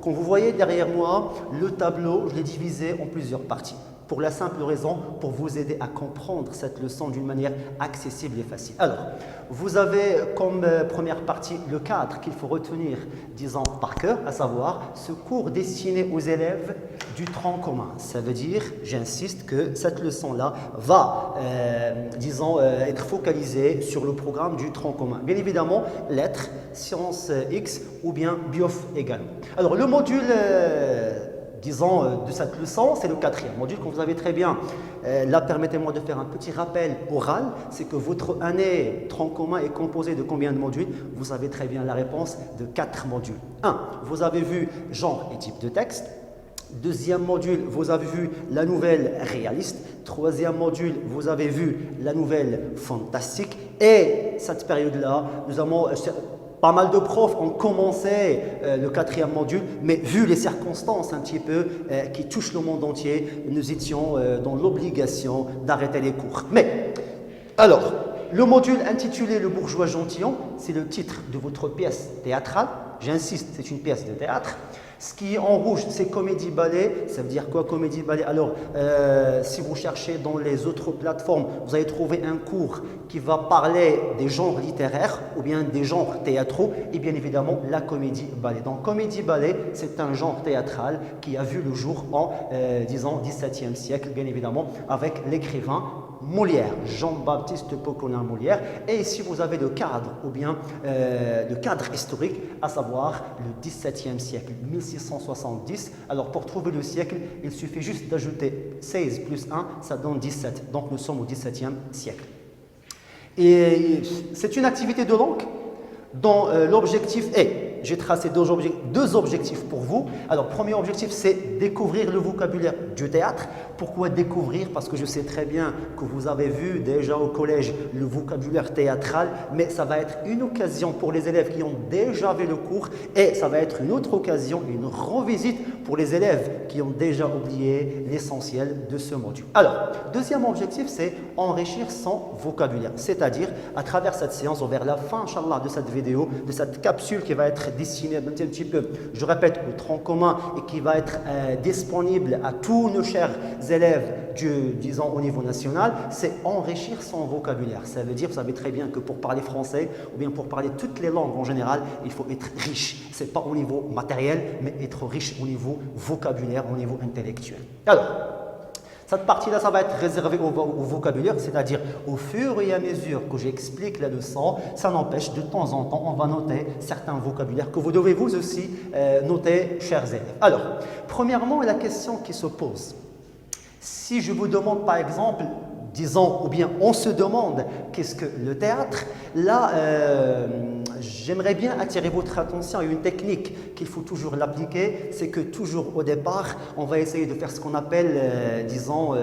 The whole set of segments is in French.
Quand vous voyez derrière moi, le tableau, je l'ai divisé en plusieurs parties. Pour la simple raison, pour vous aider à comprendre cette leçon d'une manière accessible et facile. Alors, vous avez comme première partie le cadre qu'il faut retenir, disons, par cœur, à savoir ce cours destiné aux élèves du tronc commun. Ça veut dire, j'insiste, que cette leçon-là va, disons, être focalisée sur le programme du tronc commun. Bien évidemment, lettres, sciences X ou bien BIOF également. Alors, le module disons, de cette leçon, c'est le 4e module que vous avez très bien. Là, permettez-moi de faire un petit rappel oral. C'est que votre année tronc commun est composée de combien de modules? Vous avez très bien la réponse de 4 modules. 1. Vous avez vu genre et type de texte. Deuxième module, vous avez vu la nouvelle réaliste. Troisième module, vous avez vu la nouvelle fantastique. Et cette période-là, nous avons... Pas mal de profs ont commencé le 4e module, mais vu les circonstances un petit peu qui touchent le monde entier, nous étions dans l'obligation d'arrêter les cours. Mais, alors, le module intitulé Le bourgeois gentilhomme, c'est le titre de votre pièce théâtrale. J'insiste, c'est une pièce de théâtre. Ce qui est en rouge, c'est comédie-ballet. Ça veut dire quoi, comédie-ballet? Alors, si vous cherchez dans les autres plateformes, vous allez trouver un cours qui va parler des genres littéraires ou bien des genres théâtraux et bien évidemment la comédie-ballet. Donc, comédie-ballet, c'est un genre théâtral qui a vu le jour en, disons, 17e siècle, bien évidemment, avec l'écrivain Molière, Jean-Baptiste Poquelin Molière. Et ici, vous avez le cadre, ou bien le cadre historique, à savoir le 17e siècle, 1670. Alors, pour trouver le siècle, il suffit juste d'ajouter 16 plus 1, ça donne 17. Donc, nous sommes au 17e siècle. Et c'est une activité de langue dont l'objectif est, j'ai tracé deux objectifs pour vous. Alors, premier objectif, c'est découvrir le vocabulaire du théâtre. Pourquoi découvrir? Parce que je sais très bien que vous avez vu déjà au collège le vocabulaire théâtral, mais ça va être une occasion pour les élèves qui ont déjà vu le cours et ça va être une autre occasion, une revisite pour les élèves qui ont déjà oublié l'essentiel de ce module. Alors, deuxième objectif, c'est enrichir son vocabulaire, c'est-à-dire à travers cette séance, vers la fin, Inch'Allah, de cette vidéo, de cette capsule qui va être destinée un petit peu, je répète, au tronc commun et qui va être disponible à tous nos chers élèves disons au niveau national, c'est enrichir son vocabulaire. Ça veut dire, vous savez très bien que pour parler français ou bien pour parler toutes les langues en général, il faut être riche. Ce n'est pas au niveau matériel, mais être riche au niveau vocabulaire, au niveau intellectuel. Alors, cette partie-là, ça va être réservé au vocabulaire, c'est-à-dire au fur et à mesure que j'explique la leçon, ça n'empêche, de temps en temps, on va noter certains vocabulaires que vous devez vous aussi noter, chers élèves. Alors, premièrement, la question qui se pose, si je vous demande par exemple, disons, ou bien on se demande qu'est-ce que le théâtre, là, j'aimerais bien attirer votre attention à une technique qu'il faut toujours l'appliquer, c'est que toujours au départ, on va essayer de faire ce qu'on appelle, disons,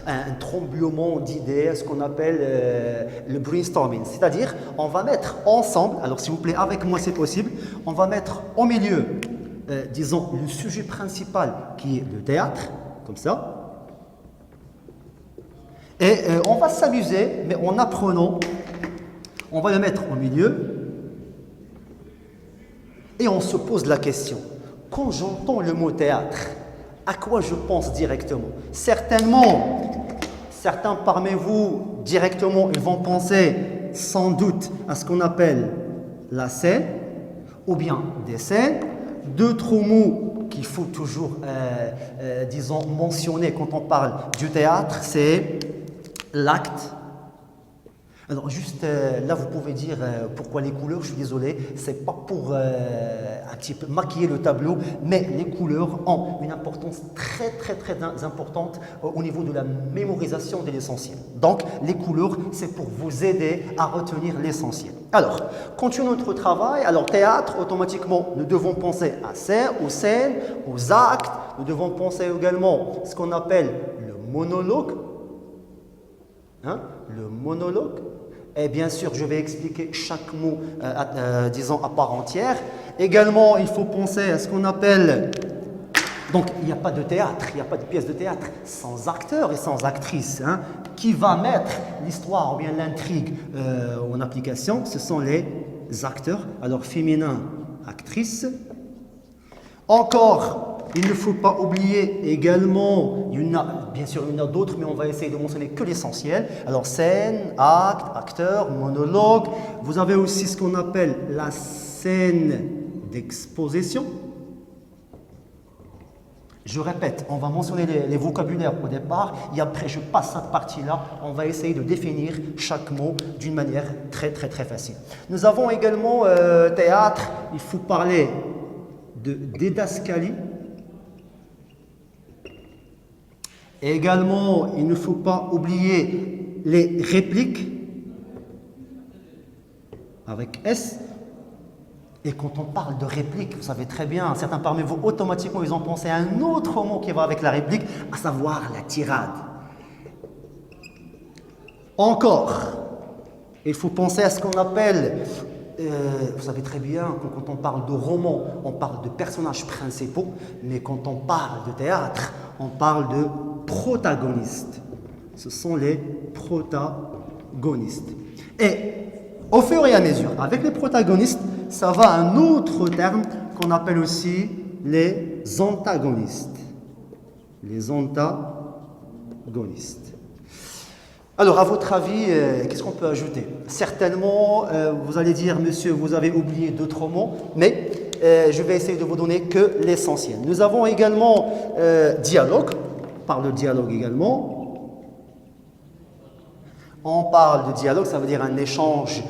un tremblement d'idées, ce qu'on appelle le brainstorming. C'est-à-dire, on va mettre ensemble, alors s'il vous plaît, avec moi c'est possible, on va mettre au milieu, disons, le sujet principal qui est le théâtre, comme ça. Et on va s'amuser, mais en apprenant, on va le mettre au milieu et on se pose la question, quand j'entends le mot théâtre, à quoi je pense directement? Certainement, certains parmi vous, directement, ils vont penser sans doute à ce qu'on appelle la scène, ou bien des scènes, d'autres mots qu'il faut toujours, disons, mentionner quand on parle du théâtre, c'est l'acte. Alors juste là, vous pouvez dire pourquoi les couleurs, je suis désolé, c'est pas pour un petit peu maquiller le tableau, mais les couleurs ont une importance très importante au niveau de la mémorisation de l'essentiel. Donc les couleurs, c'est pour vous aider à retenir l'essentiel. Alors, continuons notre travail. Alors théâtre, automatiquement, nous devons penser à scène, aux scènes, aux actes. Nous devons penser également à ce qu'on appelle le monologue. Le monologue. Et bien sûr, je vais expliquer chaque mot, disons, à part entière. Également, il faut penser à ce qu'on appelle... Donc, il n'y a pas de théâtre, il n'y a pas de pièce de théâtre sans acteur et sans actrice. Qui va mettre l'histoire ou bien l'intrigue en application? Ce sont les acteurs. Alors, féminin, actrice. Encore, il ne faut pas oublier également, bien sûr il y en a d'autres, mais on va essayer de mentionner que l'essentiel. Alors scène, acte, acteur, monologue. Vous avez aussi ce qu'on appelle la scène d'exposition. Je répète, on va mentionner les vocabulaires au départ et après je passe cette partie-là, on va essayer de définir chaque mot d'une manière très facile. Nous avons également théâtre, il faut parler de didascalie. Également, il ne faut pas oublier les répliques avec S. Et quand on parle de réplique, vous savez très bien, certains parmi vous, automatiquement, ils ont pensé à un autre mot qui va avec la réplique, à savoir la tirade. Encore, il faut penser à ce qu'on appelle, vous savez très bien, quand on parle de roman, on parle de personnages principaux, mais quand on parle de théâtre, on parle de protagonistes. Ce sont les protagonistes. Et au fur et à mesure, avec les protagonistes, ça va à un autre terme qu'on appelle aussi les antagonistes. Les antagonistes. Alors, à votre avis, qu'est-ce qu'on peut ajouter? Certainement, vous allez dire, monsieur, vous avez oublié d'autres mots, mais je vais essayer de vous donner que l'essentiel. Nous avons également dialogue, on parle de dialogue également. On parle de dialogue, ça veut dire un échange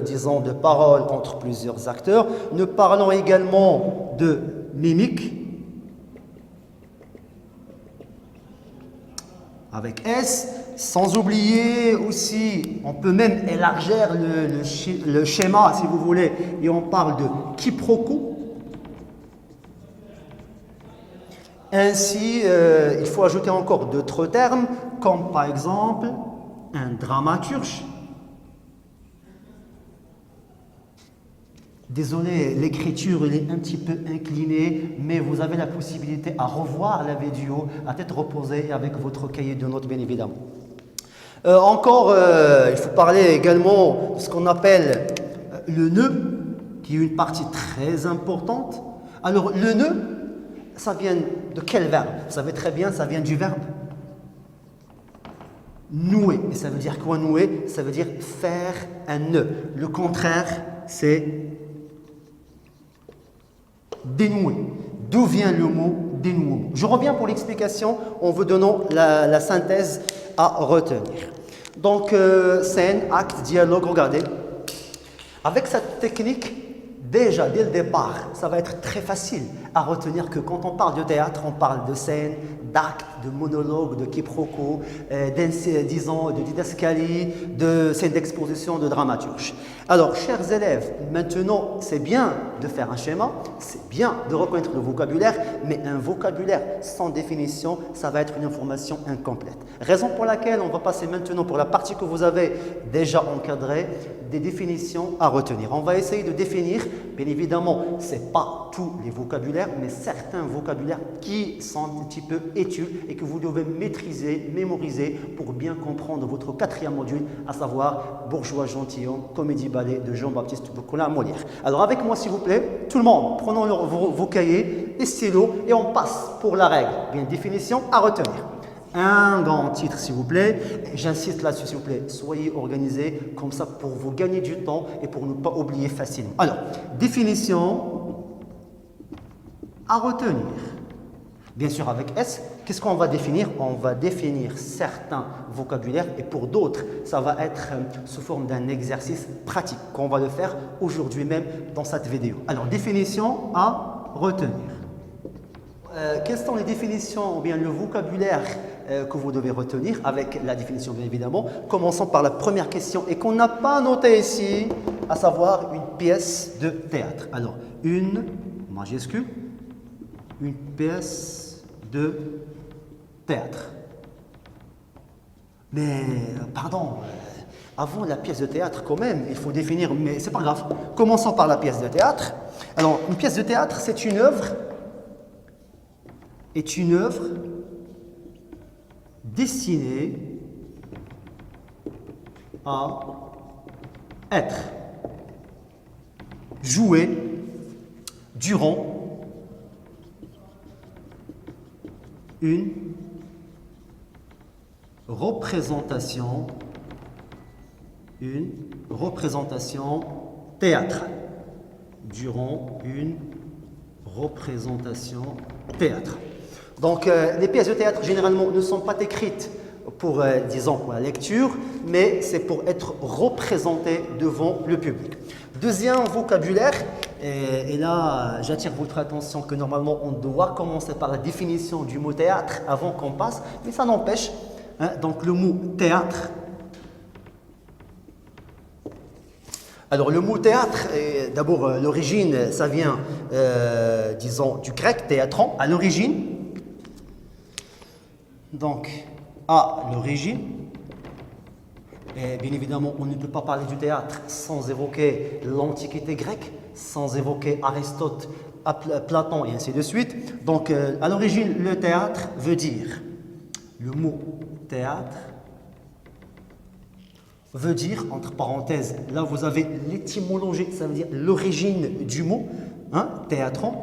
disons, de paroles entre plusieurs acteurs. Nous parlons également de mimique, avec S, sans oublier aussi, on peut même élargir le schéma si vous voulez, et on parle de quiproquo. Ainsi, il faut ajouter encore d'autres termes, comme par exemple un dramaturge. Désolé, l'écriture est un petit peu inclinée, mais vous avez la possibilité à revoir la vidéo à tête reposée avec votre cahier de notes, bien évidemment. Encore, il faut parler également de ce qu'on appelle le nœud, qui est une partie très importante. Alors, le nœud, ça vient de quel verbe? Vous savez très bien, ça vient du verbe nouer. Et ça veut dire quoi nouer? Ça veut dire faire un nœud. Le contraire, c'est dénouer. D'où vient le mot dénouement? Je reviens pour l'explication en vous donnant la synthèse à retenir. Donc, scène, acte, dialogue, regardez. Avec cette technique, déjà, dès le départ, ça va être très facile à retenir que quand on parle de théâtre, on parle de scène, d'acte, de monologue, de quiproquo, disons, de didascalie, de scène d'exposition, de dramaturge. Alors, chers élèves, maintenant, c'est bien de faire un schéma, c'est bien de reconnaître le vocabulaire, mais un vocabulaire sans définition, ça va être une information incomplète. Raison pour laquelle on va passer maintenant pour la partie que vous avez déjà encadrée, des définitions à retenir. On va essayer de définir, bien évidemment, ce n'est pas tous les vocabulaires, mais certains vocabulaires qui sont un petit peu études et que vous devez maîtriser, mémoriser pour bien comprendre votre quatrième module, à savoir Bourgeois Gentilhomme, Comédie Ballet de Jean-Baptiste Molière. Alors avec moi s'il vous plaît, tout le monde, prenons vos cahiers et stylos et on passe pour la règle. Bien, définition à retenir. Un grand titre s'il vous plaît, j'insiste là-dessus s'il vous plaît, soyez organisés comme ça pour vous gagner du temps et pour ne pas oublier facilement. Alors, définition à retenir. Bien sûr avec S, qu'est-ce qu'on va définir? On va définir certains vocabulaires et pour d'autres, ça va être sous forme d'un exercice pratique qu'on va le faire aujourd'hui même dans cette vidéo. Alors, définition à retenir. Quelles sont les définitions ou bien le vocabulaire que vous devez retenir avec la définition bien évidemment. Commençons par la première question et qu'on n'a pas noté ici, à savoir une pièce de théâtre. Alors, une majuscule, une pièce de théâtre. Mais, pardon, avant la pièce de théâtre quand même, il faut définir, mais c'est pas grave. Commençons par la pièce de théâtre. Alors, une pièce de théâtre, c'est une œuvre destinée à être jouée durant une représentation théâtrale. Durant une représentation théâtrale. Donc, les pièces de théâtre, généralement, ne sont pas écrites pour, disons, pour la lecture, mais c'est pour être représentées devant le public. Deuxième vocabulaire, et là, j'attire votre attention que normalement, on doit commencer par la définition du mot théâtre avant qu'on passe, mais ça n'empêche. Hein, donc, le mot théâtre. Alors, le mot théâtre, d'abord, l'origine, ça vient, disons, du grec, théatron, à l'origine. Donc, à l'origine. Et bien évidemment, on ne peut pas parler du théâtre sans évoquer l'Antiquité grecque, sans évoquer Aristote, Platon et ainsi de suite. Donc, à l'origine, le théâtre veut dire, le mot théâtre veut dire, entre parenthèses, là vous avez l'étymologie, ça veut dire l'origine du mot, hein, théatron,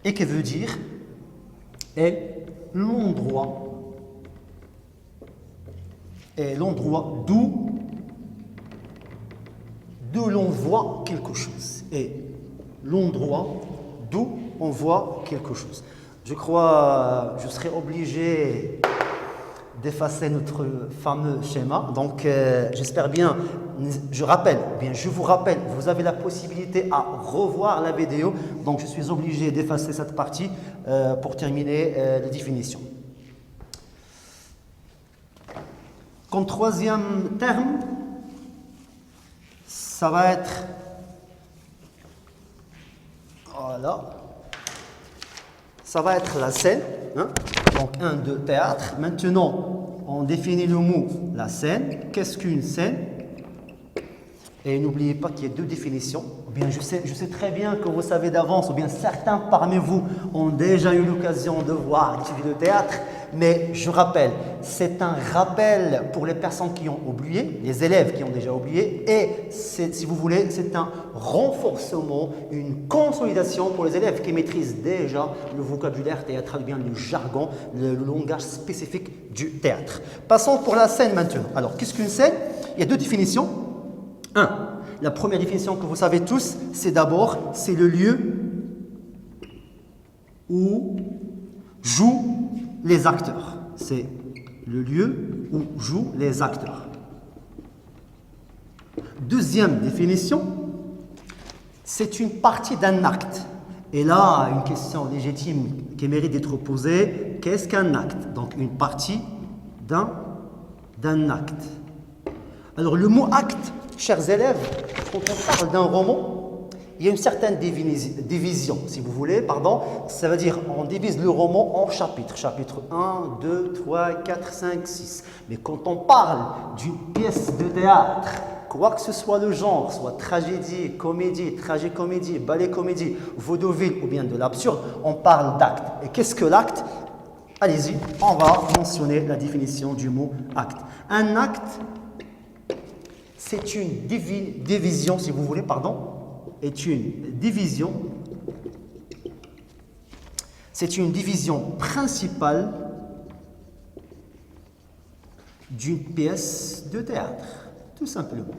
et qui veut dire est l'endroit, d'où l'on voit quelque chose, et l'endroit d'où on voit quelque chose. Je crois, je serai obligé d'effacer notre fameux schéma. Donc, j'espère bien, je vous rappelle, vous avez la possibilité à revoir la vidéo. Donc, je suis obligé d'effacer cette partie pour terminer les définitions. Comme troisième terme, ça va être, voilà, ça va être la scène, hein? Donc 1, 2, théâtre. Maintenant, on définit le mot la scène. Qu'est-ce qu'une scène? Et n'oubliez pas qu'il y a deux définitions. Ou bien je sais très bien que vous savez d'avance, ou bien certains parmi vous ont déjà eu l'occasion de voir l'étude de théâtre, mais je rappelle, c'est un rappel pour les personnes qui ont oublié, les élèves qui ont déjà oublié, et si vous voulez, c'est un renforcement, une consolidation pour les élèves qui maîtrisent déjà le vocabulaire théâtral, ou bien le jargon, le langage spécifique du théâtre. Passons pour la scène maintenant. Alors, qu'est-ce qu'une scène? Il y a deux définitions. 1. La première définition que vous savez tous, c'est d'abord, c'est le lieu où jouent les acteurs. C'est le lieu où jouent les acteurs. Deuxième définition, c'est une partie d'un acte. Et là, une question légitime qui mérite d'être posée, qu'est-ce qu'un acte? Donc, une partie d'un acte. Alors, le mot acte, chers élèves, quand on parle d'un roman, il y a une certaine division, si vous voulez, pardon. Ça veut dire on divise le roman en chapitres. Chapitre 1, 2, 3, 4, 5, 6. Mais quand on parle d'une pièce de théâtre, quoi que ce soit le genre, soit tragédie, comédie, tragicomédie, ballet-comédie, vaudeville ou bien de l'absurde, on parle d'acte. Et qu'est-ce que l'acte? Allez-y, on va mentionner la définition du mot acte. Un acte, c'est une division, si vous voulez, est une division. C'est une division principale d'une pièce de théâtre, tout simplement.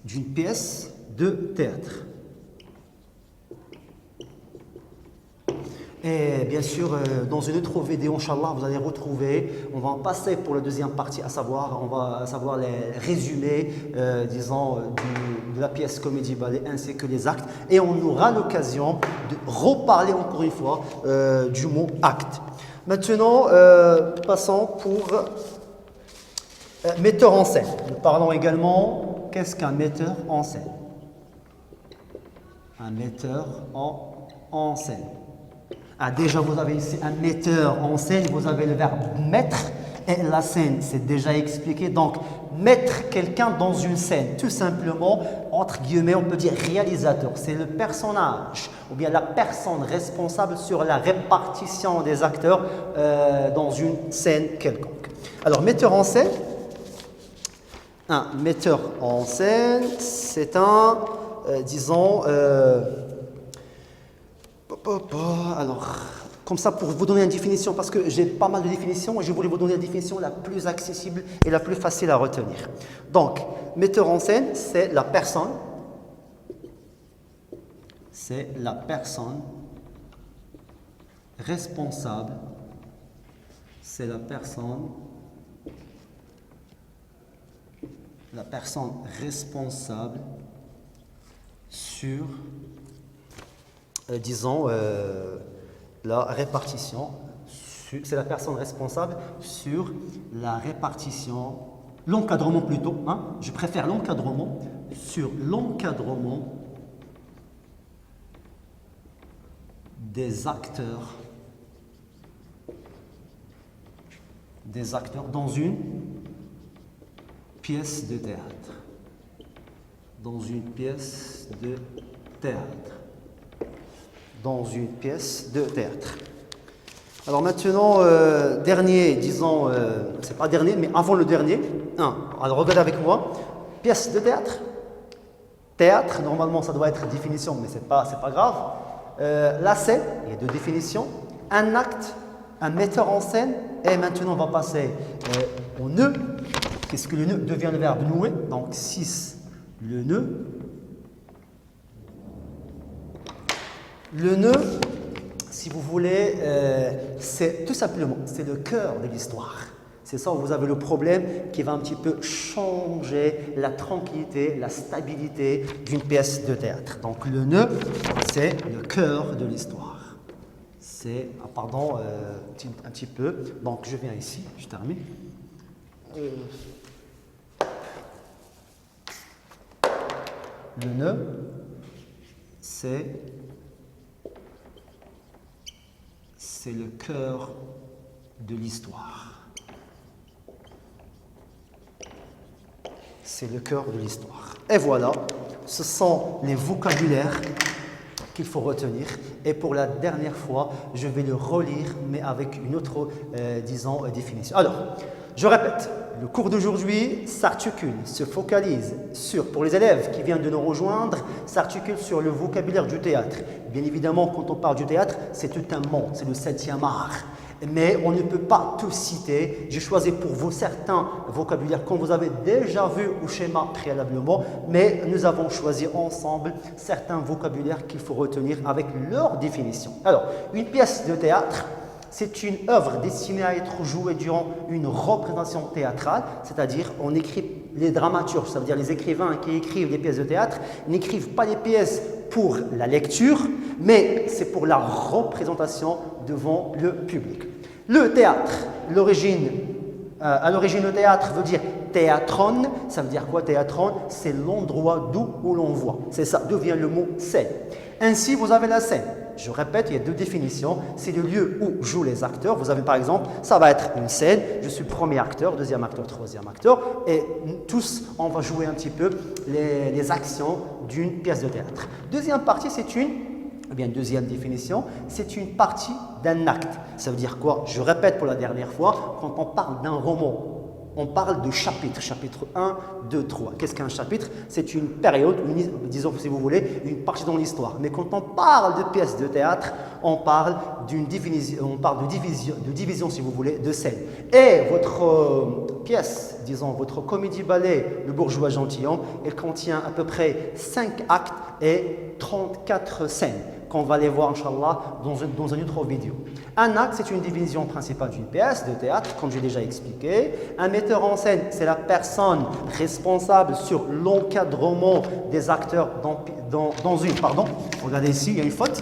D'une pièce de théâtre. Et bien sûr, dans une autre vidéo, Inch'Allah, vous allez retrouver, on va en passer pour la deuxième partie, à savoir les résumés, disons, de la pièce comédie-ballet ainsi que les actes. Et on aura l'occasion de reparler encore une fois du mot acte. Maintenant, passons pour metteur en scène. Nous parlons également, qu'est-ce qu'un metteur en scène? Un metteur en scène. Ah, déjà, vous avez ici un metteur en scène, vous avez le verbe mettre et la scène, c'est déjà expliqué. Donc, mettre quelqu'un dans une scène, tout simplement, entre guillemets, on peut dire réalisateur. C'est le personnage ou bien la personne responsable sur la répartition des acteurs dans une scène quelconque. Alors, metteur en scène, un metteur en scène, c'est un, disons, alors, Comme ça, pour vous donner une définition, parce que j'ai pas mal de définitions et je voulais vous donner la définition la plus accessible et la plus facile à retenir. Donc, metteur en scène, c'est la personne. C'est la personne responsable. C'est la personne responsable sur, disons, la répartition, c'est la personne responsable sur la répartition, l'encadrement plutôt, hein, je préfère l'encadrement, sur l'encadrement des acteurs dans une pièce de théâtre. Dans une pièce de théâtre. Dans une pièce de théâtre. Alors maintenant, dernier, disons, c'est pas dernier, mais avant le dernier. Alors regardez avec moi. Pièce de théâtre. Théâtre, normalement ça doit être définition, mais c'est pas grave. La scène, il y a deux définitions. Un acte, un metteur en scène. Et maintenant on va passer au nœud. Qu'est-ce que le nœud devient le verbe nouer? Donc 6, le nœud. Le nœud, si vous voulez, c'est tout simplement, c'est le cœur de l'histoire. C'est ça où vous avez le problème qui va un petit peu changer la tranquillité, la stabilité d'une pièce de théâtre. Donc le nœud, c'est le cœur de l'histoire. C'est, pardon, un petit peu. Donc je viens ici, je termine. Le nœud, c'est le cœur de l'histoire. C'est le cœur de l'histoire. Et voilà, ce sont les vocabulaires qu'il faut retenir. Et pour la dernière fois, je vais le relire, mais avec une autre, disons, définition. Alors, je répète, le cours d'aujourd'hui s'articule, se focalise sur, pour les élèves qui viennent de nous rejoindre, s'articule sur le vocabulaire du théâtre. Bien évidemment, quand on parle du théâtre, c'est tout un monde, c'est le 7e art. Mais on ne peut pas tout citer. J'ai choisi pour vous certains vocabulaires qu'on vous avez déjà vu au schéma préalablement, mais nous avons choisi ensemble certains vocabulaires qu'il faut retenir avec leur définition. Alors, une pièce de théâtre, c'est une œuvre destinée à être jouée durant une représentation théâtrale, c'est-à-dire on écrit les dramaturges, ça veut dire les écrivains qui écrivent des pièces de théâtre, n'écrivent pas les pièces pour la lecture, mais c'est pour la représentation devant le public. Le théâtre, à l'origine le théâtre veut dire théatron, ça veut dire quoi théatron? C'est l'endroit où l'on voit, c'est ça, d'où vient le mot scène. Ainsi, vous avez la scène. Je répète, il y a deux définitions. C'est le lieu où jouent les acteurs. Vous avez par exemple, ça va être une scène. Je suis premier acteur, deuxième acteur, troisième acteur. Et tous, on va jouer un petit peu les actions d'une pièce de théâtre. Deuxième partie, deuxième définition, c'est une partie d'un acte. Ça veut dire quoi? Je répète pour la dernière fois, quand on parle d'un roman, on parle de chapitre, chapitre 1, 2, 3. Qu'est-ce qu'un chapitre? C'est une période, disons si vous voulez, une partie dans l'histoire. Mais quand on parle de pièces de théâtre, on parle de division si vous voulez, de scène. Et votre pièce, disons votre comédie-ballet, Le Bourgeois Gentilhomme, elle contient à peu près 5 actes et 34 scènes qu'on va aller voir, Inch'Allah, dans une autre vidéo. Un acte, c'est une division principale d'une pièce de théâtre, comme j'ai déjà expliqué. Un metteur en scène, c'est la personne responsable sur l'encadrement des acteurs regardez ici, il y a une faute,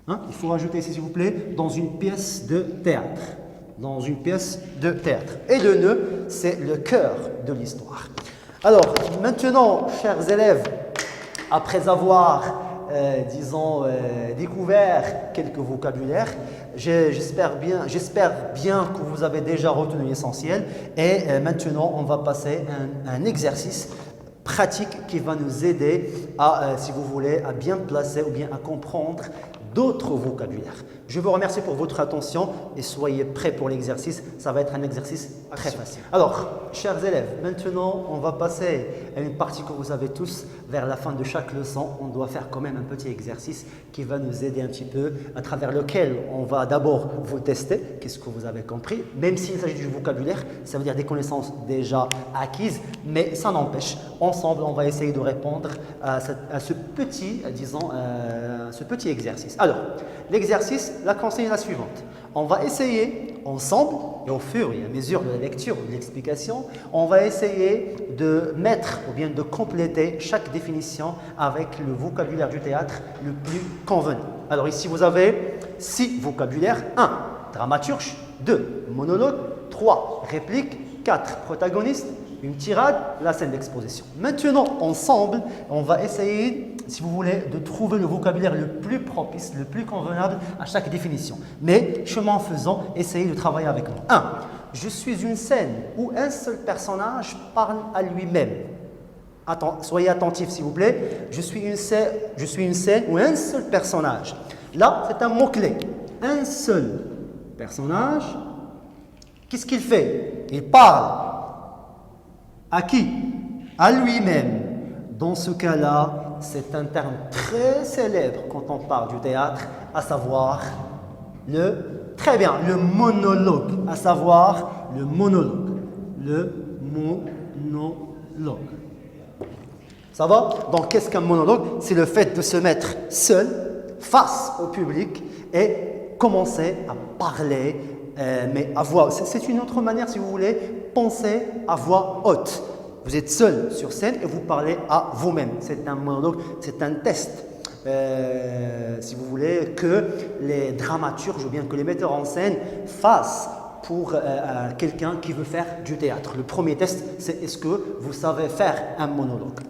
il faut rajouter ici, s'il vous plaît, dans une pièce de théâtre. Dans une pièce de théâtre. Et le nœud, c'est le cœur de l'histoire. Alors, maintenant, chers élèves, après avoir, découvert quelques vocabulaires, j'espère bien que vous avez déjà retenu l'essentiel. Et maintenant, on va passer à un exercice pratique qui va nous aider à, si vous voulez, à bien placer ou bien à comprendre d'autres vocabulaires. Je vous remercie pour votre attention et soyez prêts pour l'exercice. Ça va être un exercice très facile. Alors, chers élèves, maintenant, on va passer à une partie que vous avez tous vers la fin de chaque leçon, on doit faire quand même un petit exercice qui va nous aider un petit peu, à travers lequel on va d'abord vous tester, qu'est-ce que vous avez compris, même s'il s'agit du vocabulaire, ça veut dire des connaissances déjà acquises, mais ça n'empêche, ensemble, on va essayer de répondre à ce petit, disons, ce petit exercice. Alors, l'exercice, la consigne est la suivante. On va essayer ensemble, et au fur et à mesure de la lecture ou de l'explication, on va essayer de mettre ou bien de compléter chaque définition avec le vocabulaire du théâtre le plus convenant. Alors ici, vous avez 6 vocabulaires. 1. Dramaturge. 2. Monologue. 3. Réplique. 4. Protagoniste. Une tirade, la scène d'exposition. Maintenant, ensemble, on va essayer, si vous voulez, de trouver le vocabulaire le plus propice, le plus convenable à chaque définition. Mais, chemin faisant, essayez de travailler avec moi. 1. Je suis une scène où un seul personnage parle à lui-même. Soyez attentifs, s'il vous plaît. Je suis une scène où un seul personnage. Là, c'est un mot-clé. Un seul personnage, qu'est-ce qu'il fait? Il parle. À qui? À lui-même. Dans ce cas-là, c'est un terme très célèbre quand on parle du théâtre, à savoir très bien, le monologue. À savoir le monologue. Le monologue. Ça va? Donc, qu'est-ce qu'un monologue? C'est le fait de se mettre seul, face au public et commencer à parler, mais à voix. C'est une autre manière, si vous voulez, penser à voix haute. Vous êtes seul sur scène et vous parlez à vous-même. C'est un monologue, c'est un test. Si vous voulez, que les dramaturges ou bien que les metteurs en scène fassent pour quelqu'un qui veut faire du théâtre. Le premier test, c'est est-ce que vous savez faire un monologue?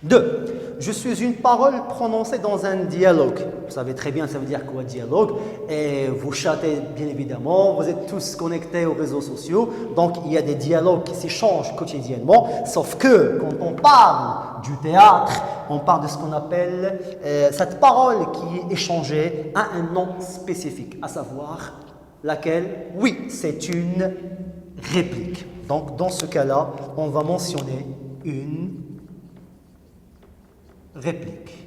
2. Je suis une parole prononcée dans un dialogue. Vous savez très bien ça veut dire quoi dialogue. Et vous chattez bien évidemment, vous êtes tous connectés aux réseaux sociaux. Donc il y a des dialogues qui s'échangent quotidiennement. Sauf que quand on parle du théâtre, on parle de ce qu'on appelle cette parole qui est échangée à un nom spécifique. À savoir laquelle, oui, c'est une réplique. Donc dans ce cas-là, on va mentionner une réplique.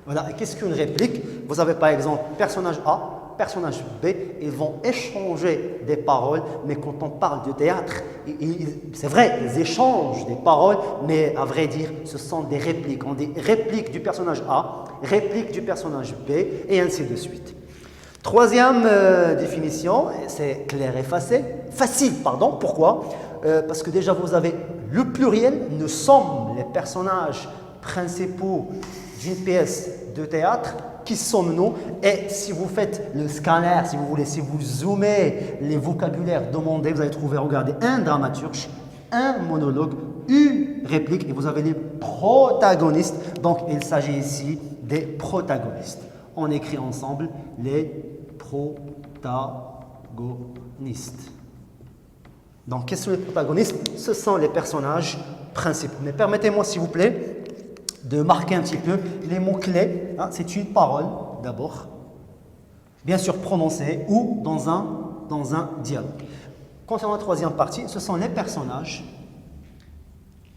Voilà, et qu'est-ce qu'une réplique? Vous avez par exemple personnage A, personnage B, ils vont échanger des paroles, mais quand on parle de théâtre, c'est vrai, ils échangent des paroles, mais à vrai dire, ce sont des répliques. On dit réplique du personnage A, réplique du personnage B, et ainsi de suite. Troisième définition, c'est clair et facile, pardon. Pourquoi? Parce que déjà vous avez le pluriel, nous sommes les personnages principaux d'une pièce de théâtre, qui sommes-nous? Et si vous faites le scanner, si vous voulez, si vous zoomez les vocabulaires demandés, vous allez trouver, regardez, un dramaturge, un monologue, une réplique, et vous avez les protagonistes. Donc, il s'agit ici des protagonistes. On écrit ensemble les protagonistes. Donc, quels sont les protagonistes? Ce sont les personnages principaux. Mais permettez-moi, s'il vous plaît, de marquer un petit peu les mots-clés. C'est une parole, d'abord, bien sûr prononcée ou dans un dialogue. Concernant la troisième partie, ce sont les personnages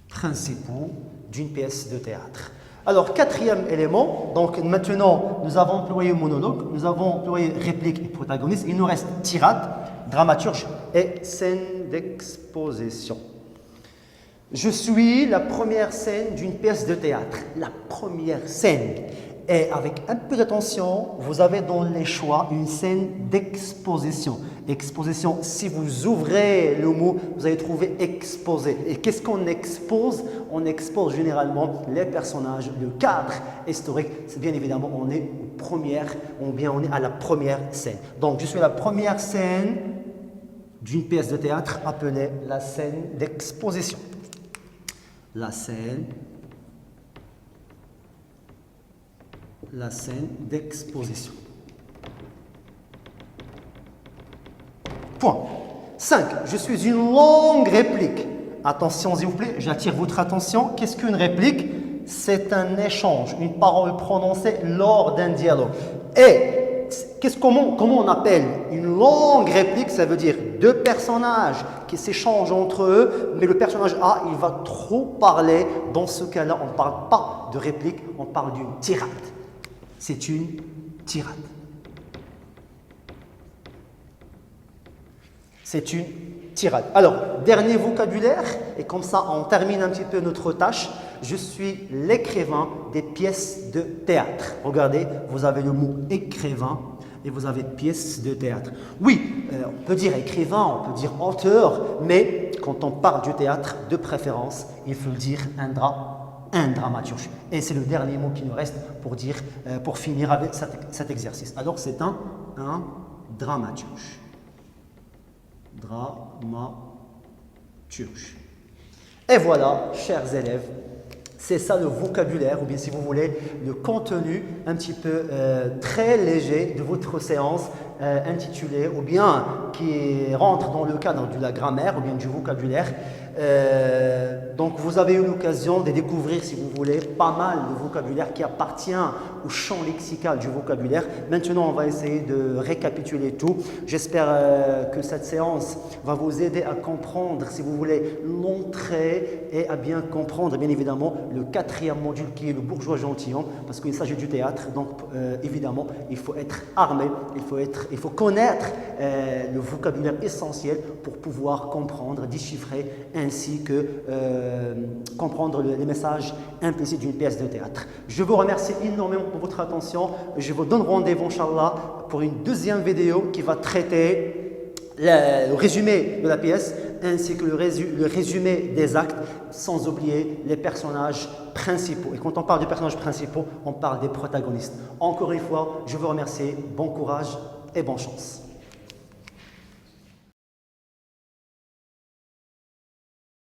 principaux d'une pièce de théâtre. Alors, quatrième élément, donc maintenant, nous avons employé monologue, nous avons employé réplique et protagoniste. Il nous reste tirade, dramaturge et scène d'exposition. Je suis la première scène d'une pièce de théâtre. La première scène. Et avec un peu d'attention, vous avez dans les choix une scène d'exposition. Exposition, si vous ouvrez le mot, vous allez trouver exposé. Et qu'est-ce qu'on expose? On expose généralement les personnages, le cadre historique. C'est bien évidemment, on est on est à la première scène. Donc, je suis la première scène d'une pièce de théâtre appelée la scène d'exposition. La scène d'exposition. Point. 5. Je suis une longue réplique. Attention, s'il vous plaît, j'attire votre attention. Qu'est-ce qu'une réplique? C'est un échange, une parole prononcée lors d'un dialogue. Et comment on appelle une longue réplique? Ça veut dire deux personnages qui s'échangent entre eux, mais le personnage A, il va trop parler. Dans ce cas-là, on ne parle pas de réplique, on parle d'une tirade. C'est une tirade. C'est une tirade. Alors, dernier vocabulaire, et comme ça on termine un petit peu notre tâche. Je suis l'écrivain des pièces de théâtre. Regardez, vous avez le mot écrivain et vous avez pièces de théâtre. Oui, on peut dire écrivain, on peut dire auteur, mais quand on parle du théâtre, de préférence, il faut dire un dramaturge. Et c'est le dernier mot qui nous reste pour finir avec cet exercice. Alors, c'est un dramaturge. Dramaturge. Et voilà, chers élèves, c'est ça le vocabulaire, ou bien si vous voulez, le contenu un petit peu très léger de votre séance intitulée, ou bien qui rentre dans le cadre de la grammaire, ou bien du vocabulaire. Donc vous avez eu l'occasion de découvrir, si vous voulez, pas mal de vocabulaire qui appartient au champ lexical du vocabulaire. Maintenant, on va essayer de récapituler tout. J'espère que cette séance va vous aider à comprendre, si vous voulez, l'entrée et à bien comprendre, bien évidemment, le quatrième module qui est le bourgeois gentilhomme, parce qu'il s'agit du théâtre. Donc, évidemment, il faut être armé, il faut connaître le vocabulaire essentiel pour pouvoir comprendre, déchiffrer, ainsi que comprendre les messages implicites d'une pièce de théâtre. Je vous remercie énormément pour votre attention. Je vous donne rendez-vous, Inch'Allah, pour une deuxième vidéo qui va traiter le résumé de la pièce ainsi que le résumé des actes, sans oublier les personnages principaux. Et quand on parle des personnages principaux, on parle des protagonistes. Encore une fois, je vous remercie. Bon courage et bonne chance.